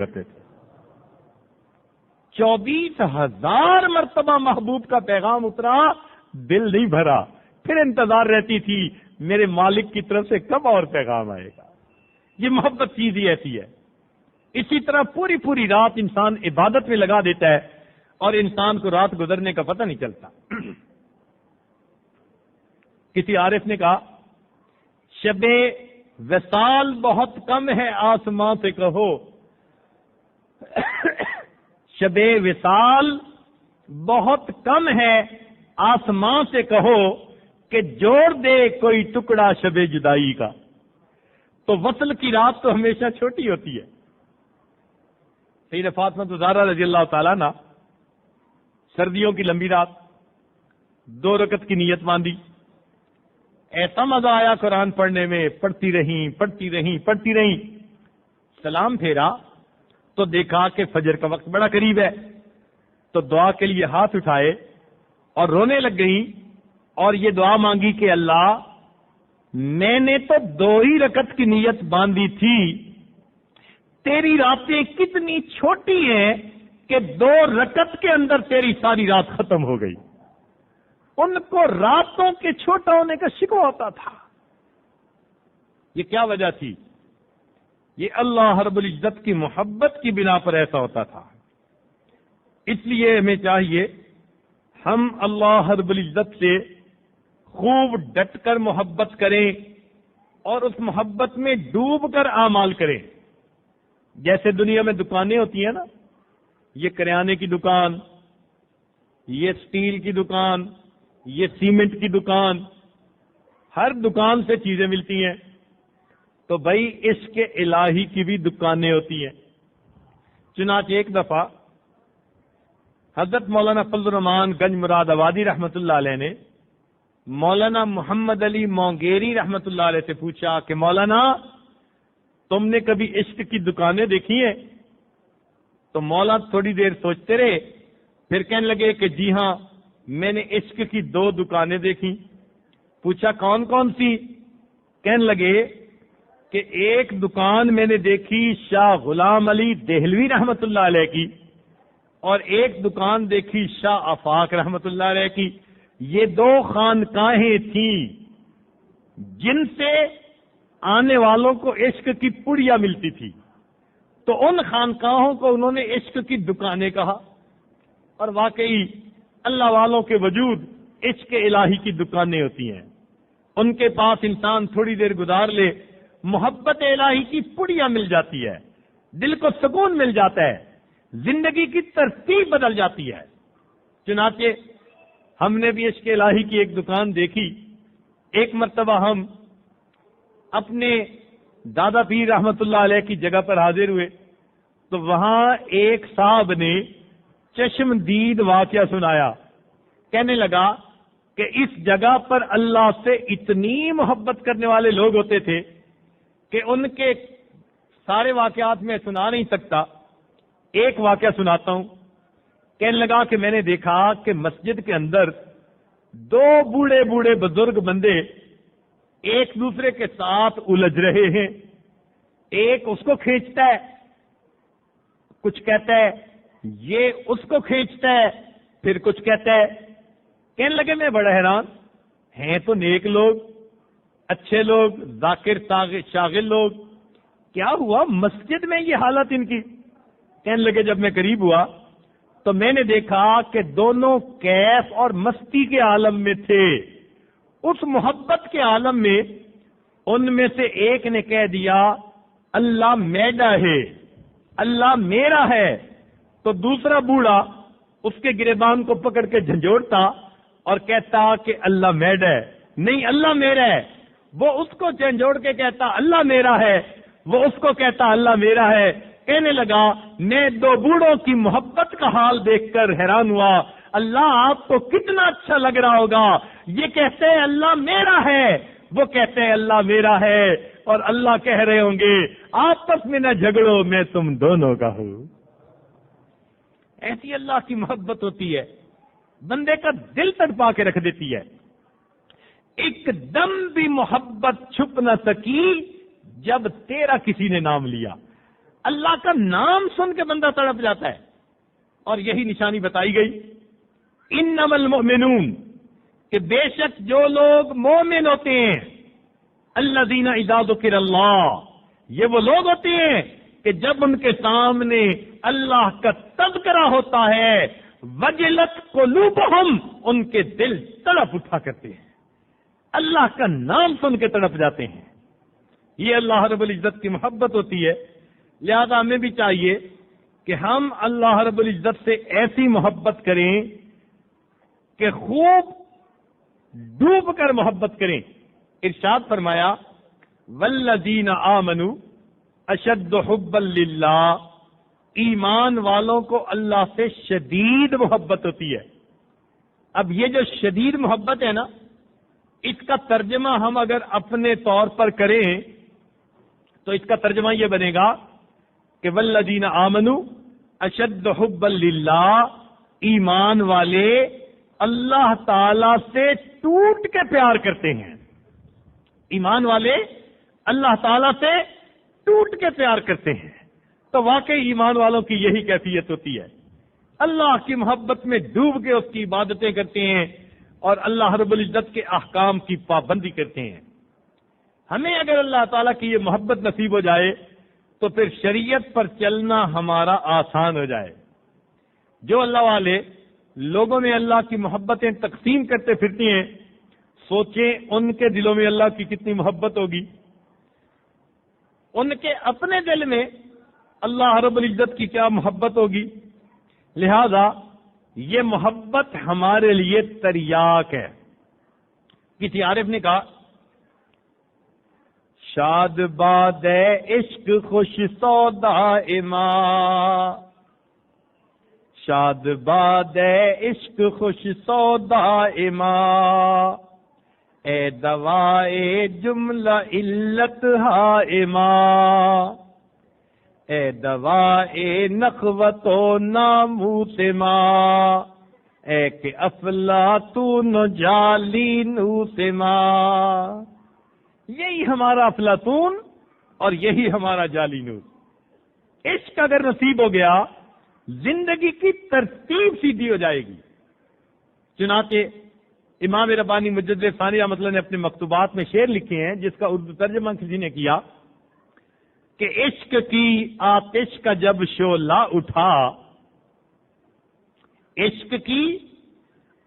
کرتے تھے. 24,000 مرتبہ محبوب کا پیغام اترا، دل نہیں بھرا. پھر انتظار رہتی تھی میرے مالک کی طرف سے کب اور پیغام آئے گا. یہ محبت چیز ہی ایسی ہے. اسی طرح پوری پوری رات انسان عبادت میں لگا دیتا ہے اور انسان کو رات گزرنے کا پتہ نہیں چلتا. کسی عارف نے کہا شب وصال بہت کم ہے آسمان سے کہو، شب وصال بہت کم ہے آسمان سے کہو کہ جوڑ دے کوئی ٹکڑا شب جدائی کا. تو وصل کی رات تو ہمیشہ چھوٹی ہوتی ہے. سیدہ فاطمہ الزہرا رضی اللہ تعالیٰ عنہ سردیوں کی لمبی رات 2 رکعت کی نیت باندھی. ایسا مزہ آیا قرآن پڑھنے میں، پڑھتی رہیں. سلام پھیرا تو دیکھا کہ فجر کا وقت بڑا قریب ہے، تو دعا کے لیے ہاتھ اٹھائے اور رونے لگ گئی اور یہ دعا مانگی کہ اللہ میں نے تو 2 ہی رکعت کی نیت باندھی تھی، تیری راتیں کتنی چھوٹی ہیں کہ 2 رکعت کے اندر تیری ساری رات ختم ہو گئی. ان کو راتوں کے چھوٹا ہونے کا شکوہ ہوتا تھا. یہ کیا وجہ تھی؟ یہ اللہ رب العزت کی محبت کی بنا پر ایسا ہوتا تھا. اس لیے ہمیں چاہیے ہم اللہ رب العزت سے خوب ڈٹ کر محبت کریں اور اس محبت میں ڈوب کر اعمال کریں. جیسے دنیا میں دکانیں ہوتی ہیں نا، یہ کریانے کی دکان، یہ سٹیل کی دکان، یہ سیمنٹ کی دکان، ہر دکان سے چیزیں ملتی ہیں. تو بھائی عشق الہی کی بھی دکانیں ہوتی ہیں. چنانچہ ایک دفعہ حضرت مولانا فضل الرحمان گنج مراد آبادی رحمۃ اللہ علیہ نے مولانا محمد علی مونگیری رحمۃ اللہ علیہ سے پوچھا کہ مولانا تم نے کبھی عشق کی دکانیں دیکھی ہیں؟ تو مولا تھوڑی دیر سوچتے رہے، پھر کہنے لگے کہ جی ہاں میں نے عشق کی 2 دکانیں دیکھی. پوچھا کون کون سی؟ کہنے لگے کہ ایک دکان میں نے دیکھی شاہ غلام علی دہلوی رحمت اللہ علیہ کی، اور ایک دکان دیکھی شاہ آفاق رحمت اللہ علیہ کی. یہ 2 خانقاہیں تھیں جن سے آنے والوں کو عشق کی پڑیا ملتی تھی. تو ان خانقاہوں کو انہوں نے عشق کی دکانیں کہا. اور واقعی اللہ والوں کے وجود عشق الہی کی دکانیں ہوتی ہیں. ان کے پاس انسان تھوڑی دیر گزار لے، محبت الہی کی پڑیا مل جاتی ہے، دل کو سکون مل جاتا ہے، زندگی کی ترتیب بدل جاتی ہے. چنانچہ ہم نے بھی عشق الہی کی ایک دکان دیکھی. ایک مرتبہ ہم اپنے دادا پیر رحمت اللہ علیہ کی جگہ پر حاضر ہوئے تو وہاں ایک صاحب نے چشمدید واقعہ سنایا. کہنے لگا کہ اس جگہ پر اللہ سے اتنی محبت کرنے والے لوگ ہوتے تھے کہ ان کے سارے واقعات میں سنا نہیں سکتا. ایک واقعہ سناتا ہوں. کہنے لگا کہ میں نے دیکھا کہ مسجد کے اندر 2 بوڑھے بوڑھے بزرگ بندے ایک دوسرے کے ساتھ الجھ رہے ہیں. ایک اس کو کھینچتا ہے، کچھ کہتا ہے، یہ اس کو کھینچتا ہے، پھر کچھ کہتا ہے. کہنے لگے میں بڑا حیران، ہیں تو نیک لوگ، اچھے لوگ، ذاکر شاغل لوگ، کیا ہوا مسجد میں یہ حالت ان کی؟ کہنے لگے جب میں قریب ہوا تو میں نے دیکھا کہ دونوں کیف اور مستی کے عالم میں تھے. اس محبت کے عالم میں ان میں سے ایک نے کہہ دیا اللہ میرا ہے، اللہ میرا ہے. تو دوسرا بوڑھا اس کے گریبان کو پکڑ کے جھنجھوڑتا اور کہتا کہ اللہ میرا ہے، نہیں اللہ میرا ہے. وہ اس کو جھنجھوڑ کے کہتا اللہ میرا ہے، وہ اس کو کہتا اللہ میرا ہے. کہنے لگا میں 2 بوڑھوں کی محبت کا حال دیکھ کر حیران ہوا. اللہ آپ کو کتنا اچھا لگ رہا ہوگا. یہ کہتے ہیں اللہ میرا ہے، وہ کہتے ہیں اللہ میرا ہے، اور اللہ کہہ رہے ہوں گے آپس میں نہ جھگڑو میں تم دونوں کا ہوں. ایسی اللہ کی محبت ہوتی ہے، بندے کا دل تڑپا کے رکھ دیتی ہے. ایک دم بھی محبت چھپ نہ سکی جب تیرا کسی نے نام لیا. اللہ کا نام سن کے بندہ تڑپ جاتا ہے. اور یہی نشانی بتائی گئی انما المؤمنون کہ بے شک جو لوگ مومن ہوتے ہیں الذین اذا ذکر اللہ، یہ وہ لوگ ہوتے ہیں کہ جب ان کے سامنے اللہ کا تذکرہ ہوتا ہے وجلت قلوبہم، ان کے دل تڑپ اٹھا کرتے ہیں، اللہ کا نام سن کے تڑپ جاتے ہیں. یہ اللہ رب العزت کی محبت ہوتی ہے. لہذا ہمیں بھی چاہیے کہ ہم اللہ رب العزت سے ایسی محبت کریں کہ خوب ڈوب کر محبت کریں. ارشاد فرمایا والذین آمنوا اشد حبا للہ، ایمان والوں کو اللہ سے شدید محبت ہوتی ہے. اب یہ جو شدید محبت ہے نا، اس کا ترجمہ ہم اگر اپنے طور پر کریں تو اس کا ترجمہ یہ بنے گا کہ والذین آمنوا اشد حبا للہ، ایمان والے اللہ تعالی سے ٹوٹ کے پیار کرتے ہیں. ایمان والے اللہ تعالی سے ٹوٹ کے پیار کرتے ہیں. تو واقعی ایمان والوں کی یہی کیفیت ہوتی ہے، اللہ کی محبت میں ڈوب کے اس کی عبادتیں کرتے ہیں اور اللہ رب العزت کے احکام کی پابندی کرتے ہیں. ہمیں اگر اللہ تعالیٰ کی یہ محبت نصیب ہو جائے تو پھر شریعت پر چلنا ہمارا آسان ہو جائے. جو اللہ والے لوگوں میں اللہ کی محبتیں تقسیم کرتے پھرتی ہیں، سوچیں ان کے دلوں میں اللہ کی کتنی محبت ہوگی. ان کے اپنے دل میں اللہ رب العزت کی کیا محبت ہوگی. لہذا یہ محبت ہمارے لیے تریاک ہے. کسی عارف نے کہا شاد باد عشق خوش سودا شاد باد عشق خوش سودا اے دوائے جملہ علت ہائما اے دوائے نخوت و ناموس ما اے کہ افلاطون جالینوس ما. یہی ہمارا افلاطون اور یہی ہمارا جالینوس. عشق اگر نصیب ہو گیا زندگی کی ترتیب سیدھی ہو جائے گی. چنانچہ امام ربانی مجدد ثانی رحمۃ اللہ نے اپنے مکتوبات میں شعر لکھے ہیں جس کا اردو ترجمہ کسی نے کیا کہ عشق کی آتش کا جب شعلہ اٹھا، عشق کی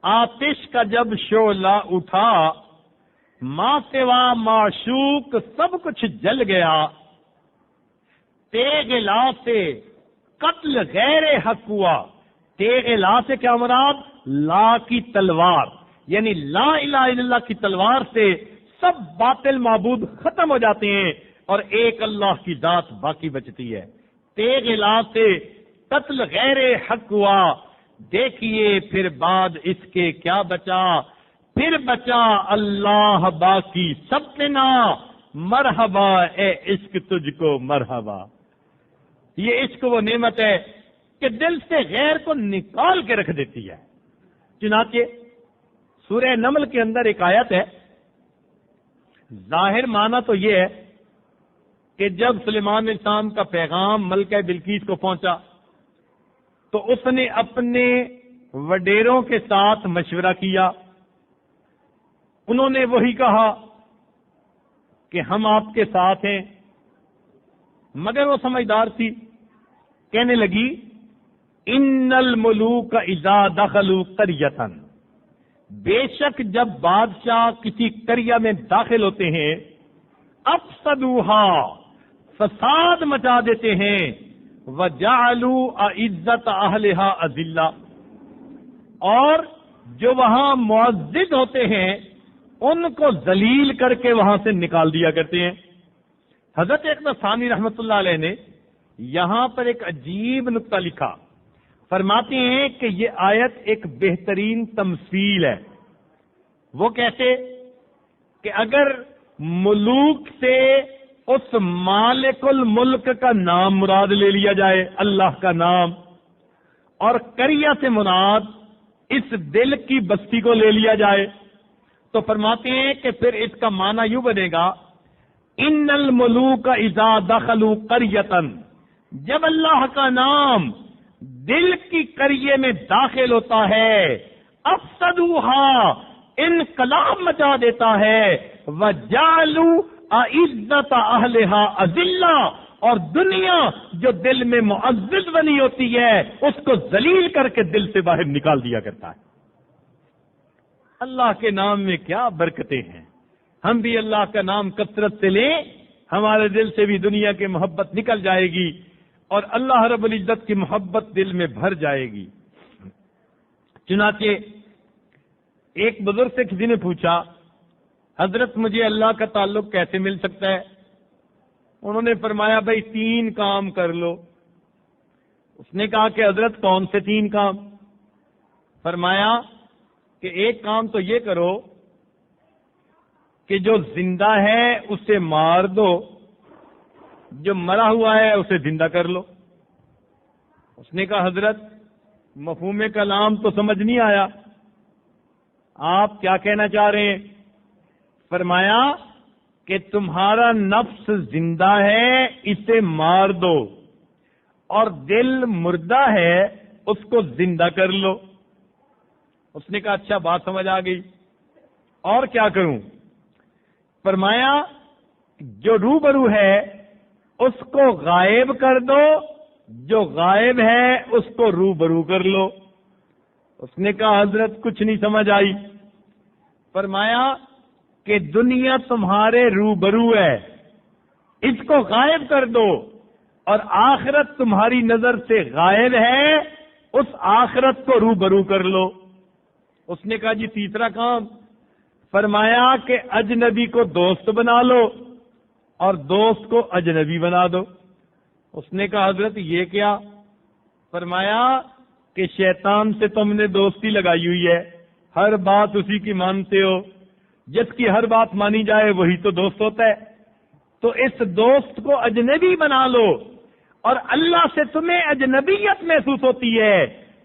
آتش کا جب شعلہ اٹھا، ماں سوا معشوق سب کچھ جل گیا، تیغ لا سے قتل غیر حق ہوا. تیغ لا سے کیا مراد؟ لا کی تلوار، یعنی لا الہ الا اللہ کی تلوار سے سب باطل معبود ختم ہو جاتے ہیں اور ایک اللہ کی ذات باقی بچتی ہے. تیغ لا سے قتل غیر حق ہوا، دیکھیے پھر بعد اس کے کیا بچا، پھر بچا اللہ باقی سب سے نا، مرحبا اے عشق تجھ کو مرحبا. یہ عشق وہ نعمت ہے کہ دل سے غیر کو نکال کے رکھ دیتی ہے. چنانچہ سورہ نمل کے اندر ایک آیت ہے، ظاہر معنی تو یہ ہے کہ جب سلیمان علیہ السلام کا پیغام ملکہ بلقیس کو پہنچا تو اس نے اپنے وڈیروں کے ساتھ مشورہ کیا. انہوں نے وہی کہا کہ ہم آپ کے ساتھ ہیں، مگر وہ سمجھدار تھی، کہنے لگی ان الملوک اذا دخلوا قریۃ، بے شک جب بادشاہ کسی قریہ میں داخل ہوتے ہیں افسدوها، فساد مچا دیتے ہیں، وجعلوا اعزت اہلها اذلہ، اور جو وہاں معزز ہوتے ہیں ان کو ذلیل کر کے وہاں سے نکال دیا کرتے ہیں. حضرت اقدس ثانی رحمۃ اللہ علیہ نے یہاں پر ایک عجیب نقطہ لکھا. فرماتے ہیں کہ یہ آیت ایک بہترین تمثیل ہے. وہ کیسے کہ اگر ملوک سے اس مالک الملک کا نام مراد لے لیا جائے، اللہ کا نام، اور قریہ سے مراد اس دل کی بستی کو لے لیا جائے تو فرماتے ہیں کہ پھر اس کا معنی یوں بنے گا ان الملوک اذا دخلوا قریۃ، جب اللہ کا نام دل کی کریے میں داخل ہوتا ہے افسدوہا انقلاب مچا دیتا ہے وجعلوا اعزت اہلہا اذلہ اور دنیا جو دل میں معزز بنی ہوتی ہے اس کو ذلیل کر کے دل سے باہر نکال دیا کرتا ہے۔ اللہ کے نام میں کیا برکتیں ہیں، ہم بھی اللہ کا نام کثرت سے لیں، ہمارے دل سے بھی دنیا کی محبت نکل جائے گی اور اللہ رب العزت کی محبت دل میں بھر جائے گی۔ چنانچہ ایک بزرگ سے کسی نے پوچھا حضرت مجھے اللہ کا تعلق کیسے مل سکتا ہے؟ انہوں نے فرمایا بھائی 3 کام کر لو۔ اس نے کہا کہ حضرت کون سے 3 کام؟ فرمایا کہ ایک کام تو یہ کرو کہ جو زندہ ہے اسے مار دو، جو مرا ہوا ہے اسے زندہ کر لو۔ اس نے کہا حضرت مفہوم کلام تو سمجھ نہیں آیا، آپ کیا کہنا چاہ رہے ہیں؟ فرمایا کہ تمہارا نفس زندہ ہے اسے مار دو اور دل مردہ ہے اس کو زندہ کر لو۔ اس نے کہا اچھا بات سمجھ آ گئی، اور کیا کروں؟ فرمایا جو روبرو ہے اس کو غائب کر دو، جو غائب ہے اس کو روبرو کر لو۔ اس نے کہا حضرت کچھ نہیں سمجھ آئی۔ فرمایا کہ دنیا تمہارے روبرو ہے، اس کو غائب کر دو، اور آخرت تمہاری نظر سے غائب ہے، اس آخرت کو روبرو کر لو۔ اس نے کہا جی تیسرا کام؟ فرمایا کہ اجنبی کو دوست بنا لو اور دوست کو اجنبی بنا دو۔ اس نے کہا حضرت یہ کیا؟ فرمایا کہ شیطان سے تم نے دوستی لگائی ہوئی ہے، ہر بات اسی کی مانتے ہو، جس کی ہر بات مانی جائے وہی تو دوست ہوتا ہے، تو اس دوست کو اجنبی بنا لو، اور اللہ سے تمہیں اجنبیت محسوس ہوتی ہے،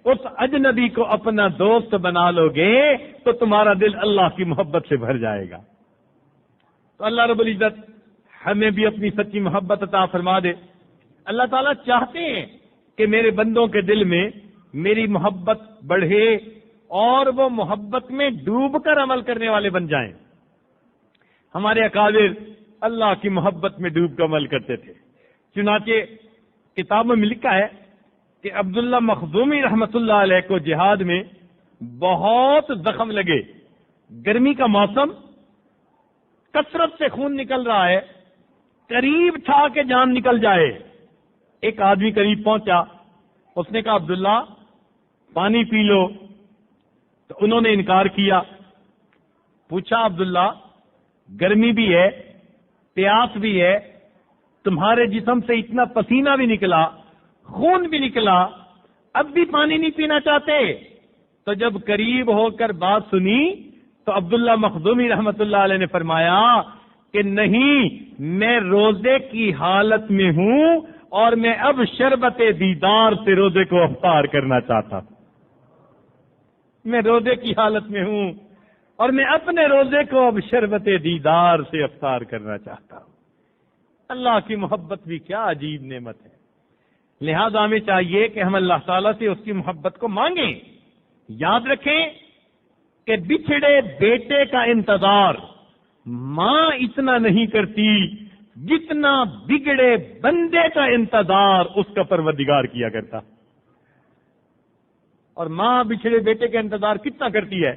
اس اجنبی کو اپنا دوست بنا لو گے تو تمہارا دل اللہ کی محبت سے بھر جائے گا۔ تو اللہ رب العزت ہمیں بھی اپنی سچی محبت عطا فرما دے۔ اللہ تعالیٰ چاہتے ہیں کہ میرے بندوں کے دل میں میری محبت بڑھے اور وہ محبت میں ڈوب کر عمل کرنے والے بن جائیں۔ ہمارے اکابر اللہ کی محبت میں ڈوب کر عمل کرتے تھے۔ چنانچہ کتابوں میں لکھا ہے کہ عبداللہ مخزومی رحمت اللہ علیہ کو جہاد میں بہت زخم لگے، گرمی کا موسم، کثرت سے خون نکل رہا ہے، قریب تھا کہ جان نکل جائے۔ ایک آدمی قریب پہنچا، اس نے کہا عبداللہ پانی پی لو، تو انہوں نے انکار کیا۔ پوچھا عبداللہ گرمی بھی ہے، پیاس بھی ہے، تمہارے جسم سے اتنا پسینہ بھی نکلا، خون بھی نکلا، اب بھی پانی نہیں پینا چاہتے؟ تو جب قریب ہو کر بات سنی تو عبداللہ مخزومی رحمت اللہ علیہ نے فرمایا کہ نہیں، میں روزے کی حالت میں ہوں اور میں اب شربت دیدار سے روزے کو افطار کرنا چاہتا ہوں۔ میں روزے کی حالت میں ہوں اور میں اپنے روزے کو اب شربت دیدار سے افطار کرنا چاہتا ہوں۔ اللہ کی محبت بھی کیا عجیب نعمت ہے، لہذا ہمیں چاہیے کہ ہم اللہ تعالیٰ سے اس کی محبت کو مانگیں۔ یاد رکھیں کہ بچھڑے بیٹے کا انتظار ماں اتنا نہیں کرتی جتنا بگڑے بندے کا انتظار اس کا پروردگار کیا کرتا۔ اور ماں بچھڑے بیٹے کا انتظار کتنا کرتی ہے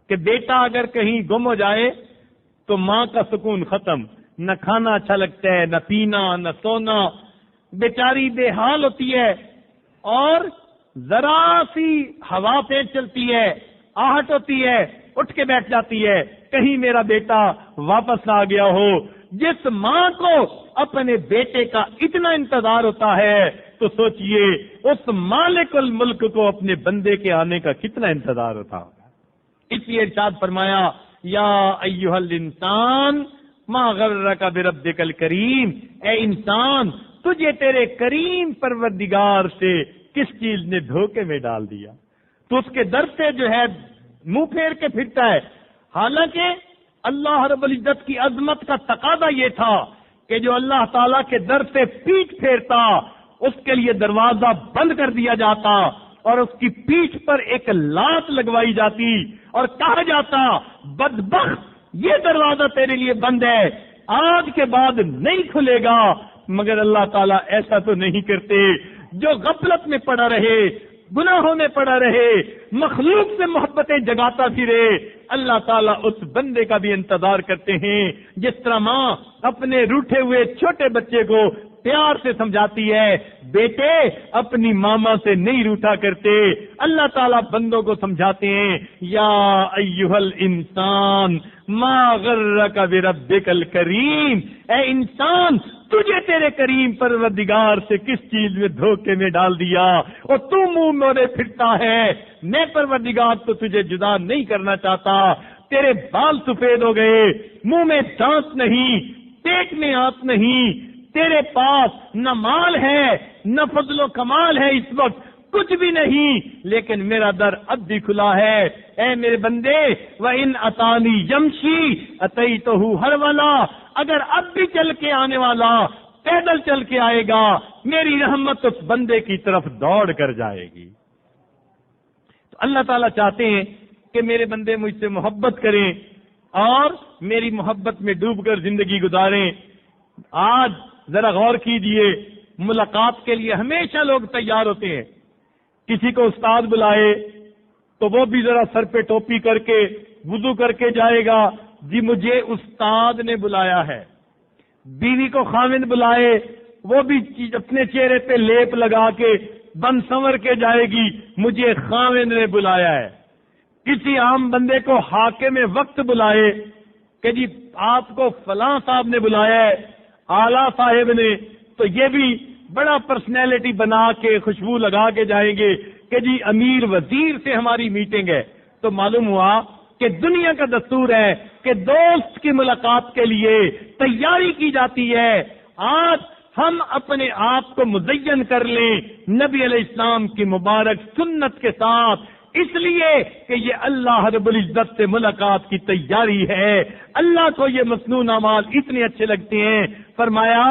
کہ بیٹا اگر کہیں گم ہو جائے تو ماں کا سکون ختم، نہ کھانا اچھا لگتا ہے، نہ پینا، نہ سونا، بیچاری بے حال ہوتی ہے، اور ذرا سی ہوا تیز چلتی ہے، آہٹ ہوتی ہے، اٹھ کے بیٹھ جاتی ہے، کہیں میرا بیٹا واپس آ گیا ہو۔ جس ماں کو اپنے بیٹے کا اتنا انتظار ہوتا ہے تو سوچئے اس مالک الملک کو اپنے بندے کے آنے کا کتنا انتظار ہوتا ہوگا۔ اس لیے ارشاد فرمایا یا ایھا الانسان ما غرک بربک الکریم، اے انسان تجھے تیرے کریم پروردگار سے کس چیز نے دھوکے میں ڈال دیا؟ تو اس کے در سے جو ہے منہ پھیر کے پھرتا ہے، حالانکہ اللہ رب العزت کی عظمت کا تقاضا یہ تھا کہ جو اللہ تعالیٰ کے در سے پیٹھ پھیرتا اس کے لیے دروازہ بند کر دیا جاتا اور اس کی پیٹھ پر ایک لات لگوائی جاتی اور کہا جاتا بدبخت یہ دروازہ تیرے لیے بند ہے، آج کے بعد نہیں کھلے گا۔ مگر اللہ تعالیٰ ایسا تو نہیں کرتے، جو غفلت میں پڑا رہے، گناہوں میں پڑا رہے، مخلوق سے محبتیں جگاتا پھرے، اللہ تعالیٰ اس بندے کا بھی انتظار کرتے ہیں، جس طرح ماں اپنے روٹھے ہوئے چھوٹے بچے کو پیار سے سمجھاتی ہے، بیٹے اپنی ماما سے نہیں روٹھا کرتے۔ اللہ تعالیٰ بندوں کو سمجھاتے ہیں، یا ایھا الانسان ما غرک بربک الکریم، اے انسان تجھے تیرے کریم پروردگار سے کس چیز میں دھوکے میں ڈال دیا اور تو منہ موڑے پھرتا ہے۔ میں پروردگار تو تجھے جدا نہیں کرنا چاہتا، تیرے بال سفید ہو گئے، منہ میں دانت نہیں، پیٹ میں آنت نہیں، تیرے پاس نہ مال ہے نہ فضل و کمال ہے، اس وقت کچھ بھی نہیں، لیکن میرا در اب بھی کھلا ہے۔ اے میرے بندے، وَإِنْ أَتَانِي يَمْشِي أَتَيْتُهُ هَرْوَلًا، اگر اب بھی چل کے آنے والا پیدل چل کے آئے گا، میری رحمت اس بندے کی طرف دوڑ کر جائے گی۔ تو اللہ تعالیٰ چاہتے ہیں کہ میرے بندے مجھ سے محبت کریں اور میری محبت میں ڈوب کر زندگی گزاریں۔ آج ذرا غور کیجئے، ملاقات کے لیے ہمیشہ لوگ تیار ہوتے ہیں، کسی کو استاد بلائے تو وہ بھی ذرا سر پہ ٹوپی کر کے وضو کر کے جائے گا، جی مجھے استاد نے بلایا ہے۔ بیوی کو خاوند بلائے، وہ بھی اپنے چہرے پہ لیپ لگا کے بن سنور کے جائے گی، مجھے خاوند نے بلایا ہے۔ کسی عام بندے کو حاکم وقت بلائے کہ جی آپ کو فلاں صاحب نے بلایا ہے، اعلیٰ صاحب نے، تو یہ بھی بڑا پرسنالٹی بنا کے خوشبو لگا کے جائیں گے کہ جی امیر وزیر سے ہماری میٹنگ ہے۔ تو معلوم ہوا کہ دنیا کا دستور ہے کہ دوست کی ملاقات کے لیے تیاری کی جاتی ہے۔ آج ہم اپنے آپ کو مزین کر لیں نبی علیہ السلام کی مبارک سنت کے ساتھ، اس لیے کہ یہ اللہ رب العزت سے ملاقات کی تیاری ہے۔ اللہ کو یہ مسنون اعمال اتنے اچھے لگتے ہیں، فرمایا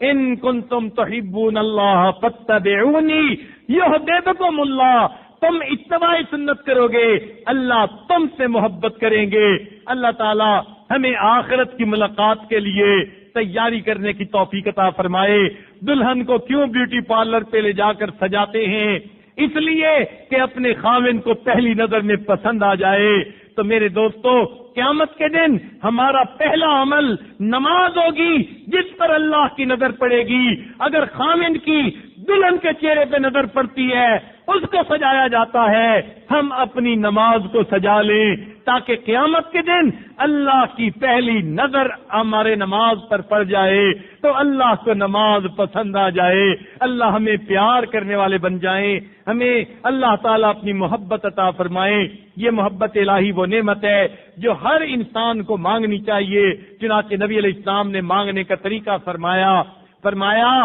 ان کنتم تحبون اللہ فاتبعونی یحببکم اللہ، تم اتباع سنت کرو گے اللہ تم سے محبت کریں گے۔ اللہ تعالی ہمیں آخرت کی ملاقات کے لیے تیاری کرنے کی توفیق عطا فرمائے۔ دلہن کو کیوں بیوٹی پارلر پہ لے جا کر سجاتے ہیں؟ اس لیے کہ اپنے خاوند کو پہلی نظر میں پسند آ جائے۔ تو میرے دوستو، قیامت کے دن ہمارا پہلا عمل نماز ہوگی جس پر اللہ کی نظر پڑے گی۔ اگر خاوند کی دلہن کے چہرے پہ نظر پڑتی ہے، اس کو سجایا جاتا ہے، ہم اپنی نماز کو سجا لیں تاکہ قیامت کے دن اللہ کی پہلی نظر ہمارے نماز پر پڑ جائے تو اللہ کو نماز پسند آ جائے، اللہ ہمیں پیار کرنے والے بن جائیں، ہمیں اللہ تعالیٰ اپنی محبت عطا فرمائے۔ یہ محبت الہی وہ نعمت ہے جو ہر انسان کو مانگنی چاہیے۔ چنانچہ نبی علیہ السلام نے مانگنے کا طریقہ فرمایا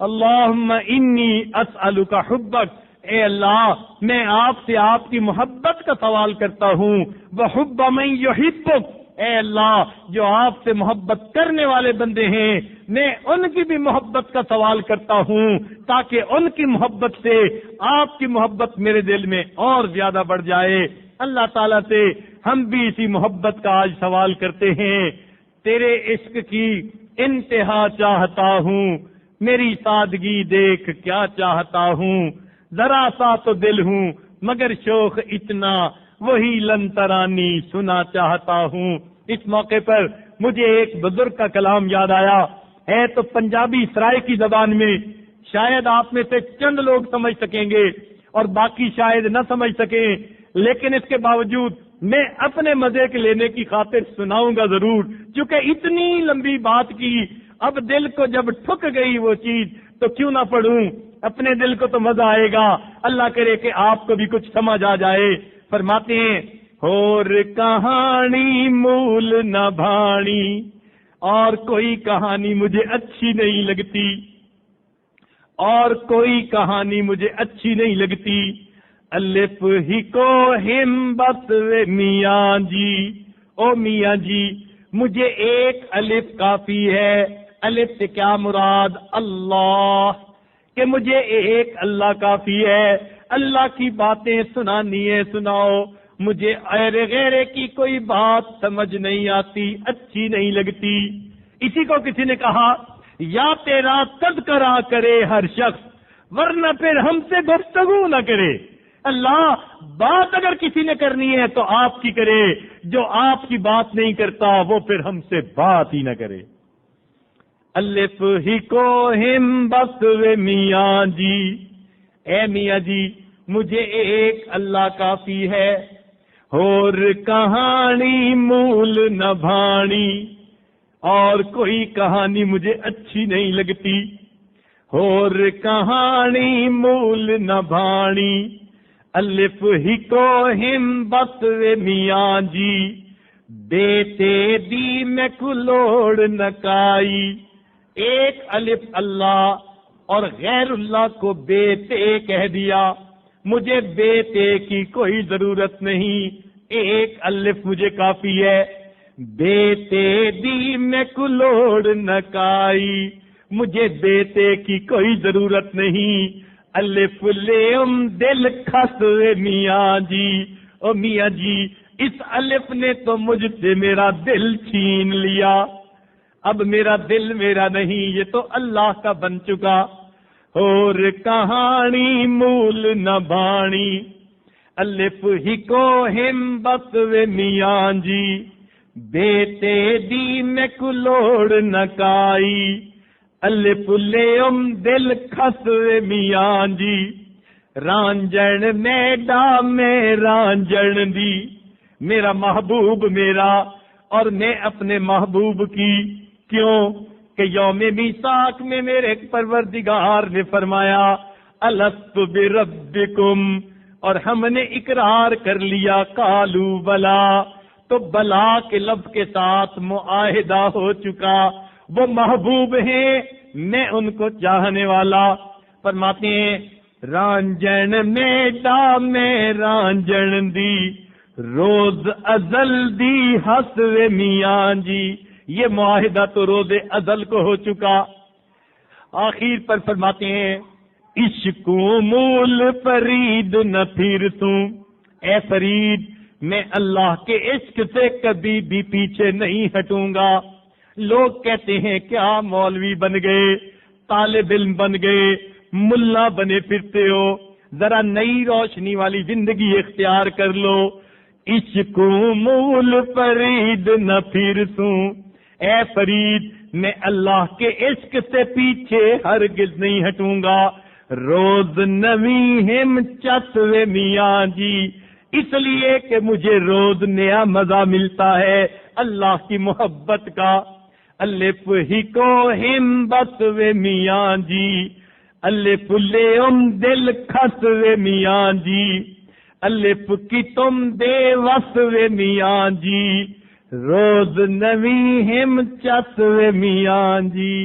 اللہم انی اسألک حبک، اے اللہ میں آپ سے آپ کی محبت کا سوال کرتا ہوں، وحب من یحبک، اے اللہ جو آپ سے محبت کرنے والے بندے ہیں میں ان کی بھی محبت کا سوال کرتا ہوں تاکہ ان کی محبت سے آپ کی محبت میرے دل میں اور زیادہ بڑھ جائے۔ اللہ تعالیٰ سے ہم بھی اسی محبت کا آج سوال کرتے ہیں۔ تیرے عشق کی انتہا چاہتا ہوں، میری سادگی دیکھ کیا چاہتا ہوں، ذرا سا تو دل ہوں مگر شوق اتنا، وہی لن ترانی سنا چاہتا ہوں۔ اس موقع پر مجھے ایک بزرگ کا کلام یاد آیا ہے، تو پنجابی سرائکی زبان میں، شاید آپ میں سے چند لوگ سمجھ سکیں گے اور باقی شاید نہ سمجھ سکیں، لیکن اس کے باوجود میں اپنے مزے کے لینے کی خاطر سناؤں گا ضرور، چونکہ اتنی لمبی بات کی، اب دل کو جب ٹھک گئی وہ چیز تو کیوں نہ پڑھوں، اپنے دل کو تو مزہ آئے گا، اللہ کرے کہ آپ کو بھی کچھ سمجھ آ جائے۔ فرماتے ہیں اور کہانی مول نہ بھانی، اور کوئی کہانی مجھے اچھی نہیں لگتی، اور کوئی کہانی مجھے اچھی نہیں لگتی، الف ہی کو ہم بس میاں جی، او میاں جی مجھے ایک الف کافی ہے، الف سے کیا مراد؟ اللہ، کہ مجھے ایک اللہ کافی ہے، اللہ کی باتیں سنانی ہے سناؤ، مجھے غیر کی کوئی بات سمجھ نہیں آتی، اچھی نہیں لگتی۔ اسی کو کسی نے کہا یا تیرا تذکرہ کرے ہر شخص ورنہ پھر ہم سے گفتگو نہ کرے۔ اللہ، بات اگر کسی نے کرنی ہے تو آپ کی کرے، جو آپ کی بات نہیں کرتا وہ پھر ہم سے بات ہی نہ کرے۔ الف ہی کو ہم بس وے میاں جی، اے میاں جی مجھے ایک اللہ کافی ہے، اور کہانی مول نہ بھانی، اور کوئی کہانی مجھے اچھی نہیں لگتی، اور کہانی مول نہ بھانی۔ الف ہی کو ہم بس وے میاں جی، بیتے دی میں کلوڑ نکائی۔ ایک الف اللہ اور غیر اللہ کو بیتے کہہ دیا، مجھے بیتے کی کوئی ضرورت نہیں، ایک الف مجھے کافی ہے۔ بیتے دی میں کلوڑ نکائی، مجھے بیتے کی کوئی ضرورت نہیں۔ الف لیم دل کھس میاں جی، او میاں جی اس الف نے تو مجھ سے میرا دل چھین لیا، اب میرا دل میرا نہیں، یہ تو اللہ کا بن چکا۔ اور کہانی مول نہ بھانی، الف ہی کو ہم بس وے میاں جی، بیتے دی میں کلوڑ نکائی۔ الف لیم دل کھس وے میاں جی، رانجن میڈا میں رانجن دی، میرا محبوب میرا اور میں اپنے محبوب کی۔ کیوں کہ یوم میثاق میں میرے پروردگار نے فرمایا الست بربکم، اور ہم نے اقرار کر لیا قالو بلا، تو بلا کے لفظ کے ساتھ معاہدہ ہو چکا، وہ محبوب ہیں میں ان کو چاہنے والا۔ فرماتے ہیں رانجن میڈا میں رانجن دی، روز ازل دی حسو میاں جی، یہ معاہدہ تو روز ازل کو ہو چکا۔ آخر پر فرماتے ہیں عشق مول فرید نہ پھر توں، اے فرید میں اللہ کے عشق سے کبھی بھی پیچھے نہیں ہٹوں گا۔ لوگ کہتے ہیں کیا مولوی بن گئے، طالب علم بن گئے، ملا بنے پھرتے ہو، ذرا نئی روشنی والی زندگی اختیار کر لو۔ عشق مول فرید نہ پھر توں، اے فرید میں اللہ کے عشق سے پیچھے ہرگز نہیں ہٹوں گا۔ روز نویں ہم چسوے میاں جی، اس لیے کہ مجھے روز نیا مزہ ملتا ہے اللہ کی محبت کا۔ الف ہی کو ہم بسوے میاں جی، الف لیم دل کھسوے میاں جی، الف کی تم دے وسوے میاں جی، روز نویں ہم چسوے میاں جی۔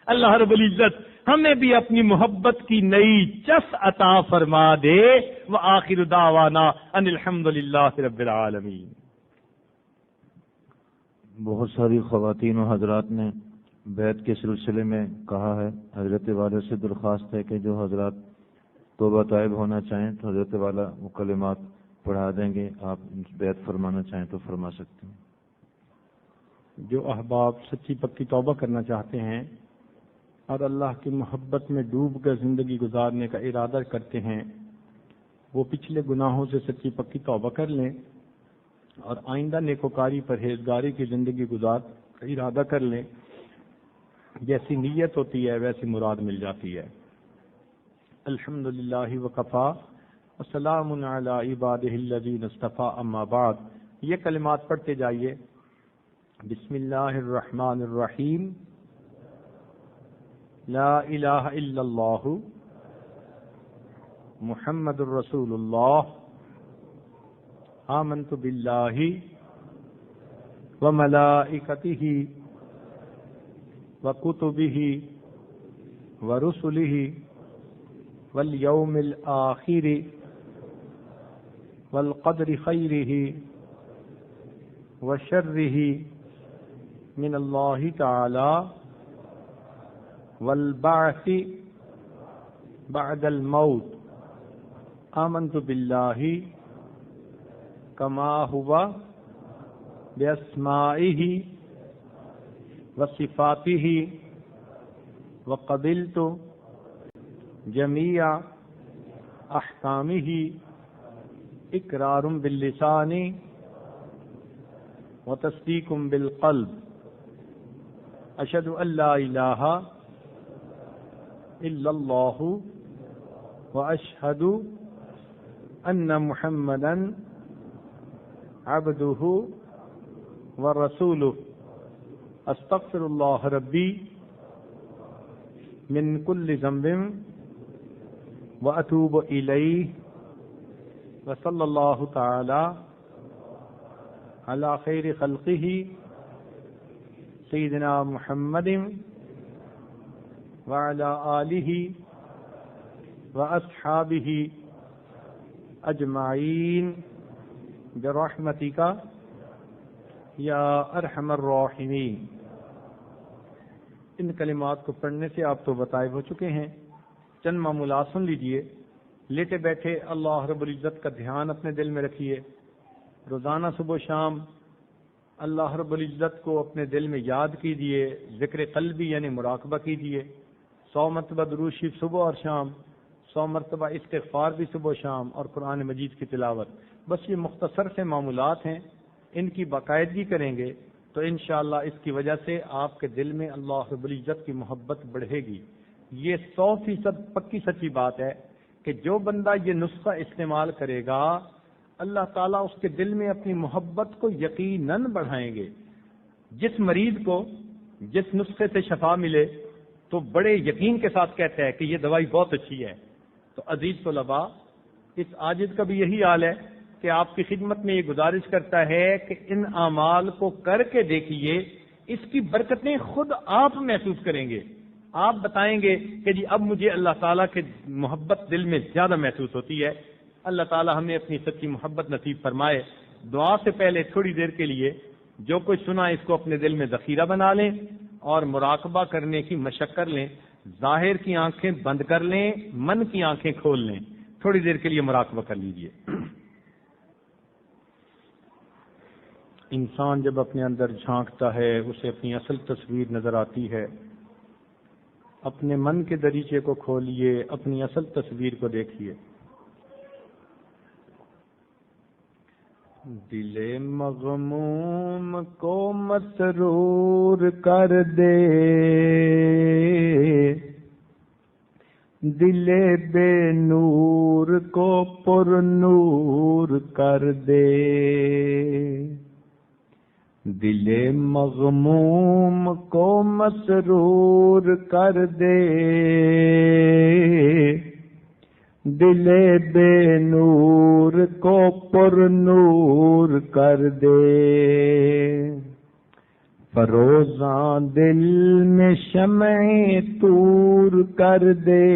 اللہ رب العزت ہمیں بھی اپنی محبت کی نئی چس عطا فرما دے۔ وآخر دعوانا ان الحمدللہ رب العالمین۔ بہت ساری خواتین و حضرات نے بیعت کے سلسلے میں کہا ہے، حضرت والا سے درخواست ہے کہ جو حضرات توبہ طائب ہونا چاہیں تو حضرت والا وہ کلمات پڑھا دیں گے، آپ بیعت فرمانا چاہیں تو فرما سکتے ہیں۔ جو احباب سچی پکی توبہ کرنا چاہتے ہیں اور اللہ کی محبت میں ڈوب کر زندگی گزارنے کا ارادہ کرتے ہیں، وہ پچھلے گناہوں سے سچی پکی توبہ کر لیں اور آئندہ نیکوکاری پرہیزگاری کی زندگی گزار کا ارادہ کر لیں۔ جیسی نیت ہوتی ہے ویسی مراد مل جاتی ہے۔ الحمدللہ وکفا وسلام علی عبادہ الذین اصطفی، اما بعد۔ یہ کلمات پڑھتے جائیے۔ بسم اللہ الرحمن الرحیم، لا الہ الا اللہ محمد الرسول اللہ، آمنت باللہ وملائکتہ وکتبہ ورسلہ والیوم الآخر والقدر خیرہ وشرہ من اللہ تعالی والبعث بعد الموت آمنت باللہ کما ہوا بأسمائه وصفاته وقبلت جميع احکامه اقرار باللسان وتصدیق بالقلب اشهد ان لا الہ الا اللہ واشهد ان محمدا عبده ورسوله استغفر اللہ ربی من كل ذنب واتوب الیہ وصلی اللہ تعالی علی خیر خلقہ سیدنا محمد وعلی آلہ واصحابہ اجمعین برحمتک یا ارحم الراحمین۔ ان کلمات کو پڑھنے سے آپ تو بتائے ہو چکے ہیں، چند معمولات سن لیجئے۔ لیٹے بیٹھے اللہ رب العزت کا دھیان اپنے دل میں رکھیے، روزانہ صبح و شام اللہ رب العزت کو اپنے دل میں یاد کیجیے، ذکر قلبی یعنی مراقبہ کیجیے، 100 مرتبہ درود شریف صبح اور شام، 100 مرتبہ استغفار بھی صبح و شام، اور قرآن مجید کی تلاوت۔ بس یہ مختصر سے معمولات ہیں، ان کی باقاعدگی کریں گے تو انشاءاللہ اس کی وجہ سے آپ کے دل میں اللہ رب العزت کی محبت بڑھے گی۔ یہ 100% پکی سچی بات ہے کہ جو بندہ یہ نسخہ استعمال کرے گا اللہ تعالیٰ اس کے دل میں اپنی محبت کو یقیناً بڑھائیں گے۔ جس مریض کو جس نسخے سے شفا ملے تو بڑے یقین کے ساتھ کہتا ہے کہ یہ دوائی بہت اچھی ہے۔ تو عزیز طلباء، اس عاجز کا بھی یہی حال ہے کہ آپ کی خدمت میں یہ گزارش کرتا ہے کہ ان اعمال کو کر کے دیکھیے، اس کی برکتیں خود آپ محسوس کریں گے۔ آپ بتائیں گے کہ جی اب مجھے اللہ تعالیٰ کی محبت دل میں زیادہ محسوس ہوتی ہے۔ اللہ تعالیٰ ہمیں اپنی سچی محبت نصیب فرمائے۔ دعا سے پہلے تھوڑی دیر کے لیے جو کچھ سنا اس کو اپنے دل میں ذخیرہ بنا لیں اور مراقبہ کرنے کی مشق کر لیں۔ ظاہر کی آنکھیں بند کر لیں، من کی آنکھیں کھول لیں، تھوڑی دیر کے لیے مراقبہ کر لیجئے۔ انسان جب اپنے اندر جھانکتا ہے اسے اپنی اصل تصویر نظر آتی ہے۔ اپنے من کے دریچے کو کھولیے، اپنی اصل تصویر کو دیکھیے۔ دل مغموم کو مسرور کر دے، دل بے نور کو پر نور کر دے، دل مغموم کو مسرور کر دے، دل بے نور کو پر نور کر دے، فروزاں دل میں شمع طور کر دے،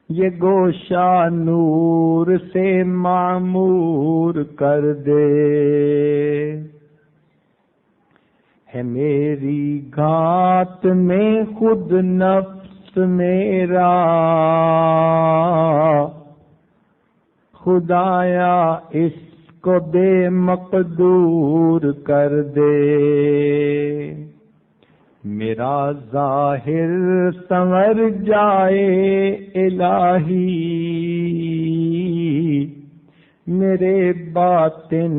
یہ گوشہ نور سے معمور کر دے، ہے میری گھات میں خود نفس میرا، خدایا اس کو بے مقدور کر دے، میرا ظاہر سنور جائے الہی، میرے باطن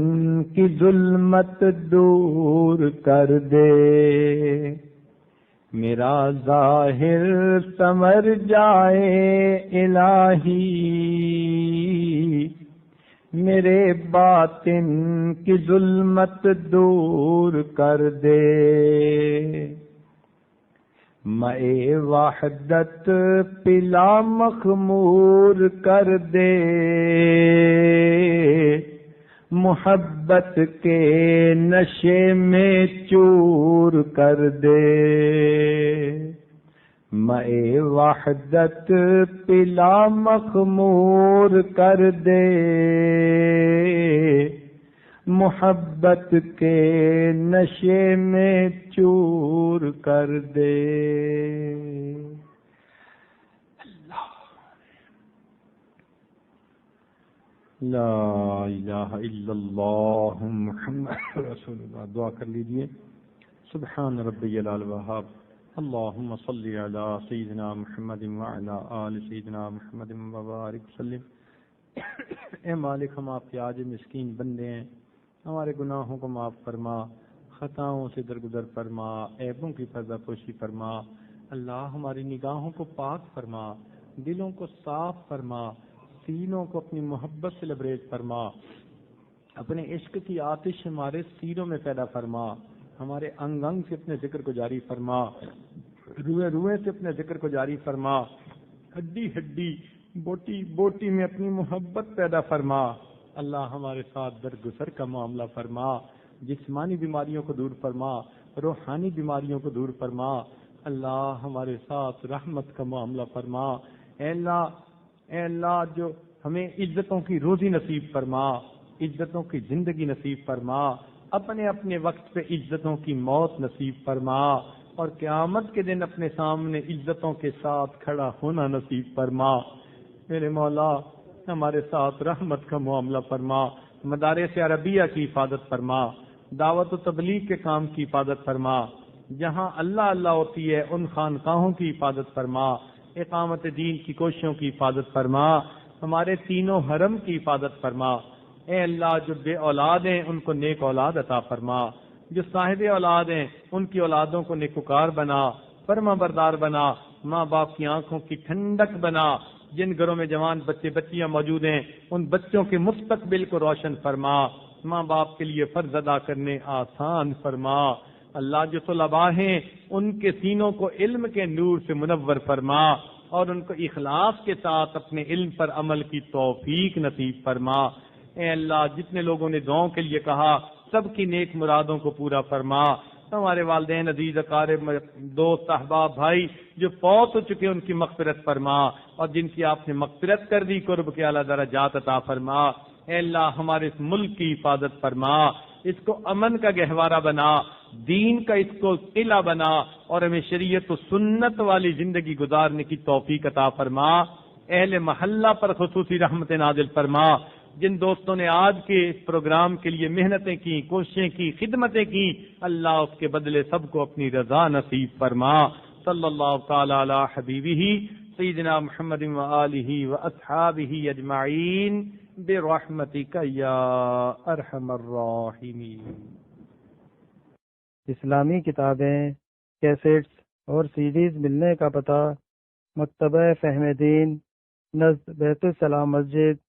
کی ظلمت دور کر دے، میرا ظاہر سنور جائے الہی، میرے باطن کی ظلمت دور کر دے، مے وحدت پلا مخمور کر دے، محبت کے نشے میں چور کر دے، مے وحدت پلا مخمور کر دے، محبت کے نشے میں چور کر دے. لا الہ الا اللہ محمد رسول اللہ. دعا کر لیجئے. سبحان ربی العلی الوہاب. اللہم صلی علی سیدنا محمد وعلی آل سیدنا محمد وبارک وسلم. اے مالک، ہم آپ کے عاجز مسکین بندے ہیں، ہمارے گناہوں کو معاف فرما، خطاؤں سے درگزر فرما، عیبوں کی پردہ پوشی فرما. اللہ ہماری نگاہوں کو پاک فرما، دلوں کو صاف فرما، سینوں کو اپنی محبت سے لبریز فرما. اپنے عشق کی آتش ہمارے سینوں میں پیدا فرما. ہمارے انگ انگ سے اپنے ذکر کو جاری فرما، روئے روئے سے اپنے ذکر کو جاری فرما، ہڈی ہڈی بوٹی بوٹی میں اپنی محبت پیدا فرما. اللہ ہمارے ساتھ درگزر کا معاملہ فرما، جسمانی بیماریوں کو دور فرما، روحانی بیماریوں کو دور فرما. اللہ ہمارے ساتھ رحمت کا معاملہ فرما. اے اللہ جو ہمیں عزتوں کی روزی نصیب فرما، عزتوں کی زندگی نصیب فرما، اپنے اپنے وقت پہ عزتوں کی موت نصیب فرما، اور قیامت کے دن اپنے سامنے عزتوں کے ساتھ کھڑا ہونا نصیب فرما. میرے مولا ہمارے ساتھ رحمت کا معاملہ فرما. مدارس عربیہ کی حفاظت فرما، دعوت و تبلیغ کے کام کی حفاظت فرما. جہاں اللہ اللہ ہوتی ہے ان خانقاہوں کی حفاظت فرما. اقامت دین کی کوششوں کی حفاظت فرما. ہمارے تینوں حرم کی حفاظت فرما. اے اللہ جو بے اولاد ہیں ان کو نیک اولاد عطا فرما، جو صاحب اولاد ہیں ان کی اولادوں کو نیکوکار بنا، فرما بردار بنا، ماں باپ کی آنکھوں کی ٹھنڈک بنا. جن گھروں میں جوان بچے بچیاں موجود ہیں ان بچوں کے مستقبل کو روشن فرما. ماں باپ کے لیے فرض ادا کرنے آسان فرما. اللہ جو طلباء ہیں ان کے سینوں کو علم کے نور سے منور فرما، اور ان کو اخلاص کے ساتھ اپنے علم پر عمل کی توفیق نصیب فرما. اے اللہ جتنے لوگوں نے دعاؤں کے لیے کہا سب کی نیک مرادوں کو پورا فرما. ہمارے والدین عزیز اقارب دوست احباب بھائی جو فوت ہو چکے ان کی مغفرت فرما، اور جن کی آپ نے مغفرت کر دی قرب کے اعلیٰ درجات عطا فرما. اے اللہ ہمارے اس ملک کی حفاظت فرما، اس کو امن کا گہوارہ بنا، دین کا اس کو قلعہ بنا، اور ہمیں شریعت و سنت والی زندگی گزارنے کی توفیق عطا فرما. اہل محلہ پر خصوصی رحمت نازل فرما. جن دوستوں نے آج کے اس پروگرام کے لیے محنتیں کی، کوششیں کی، خدمتیں کی، اللہ اس کے بدلے سب کو اپنی رضا نصیب فرما. صلی اللہ تعالی علی حبیبہ سیدنا محمد و آلہ و اصحابہ اجمعین برحمتک یا ارحم الراحمین. اسلامی کتابیں، کیسٹس اور سیڈیز ملنے کا پتہ: مکتبہ فہم دین، نزد بیت السلام مسجد،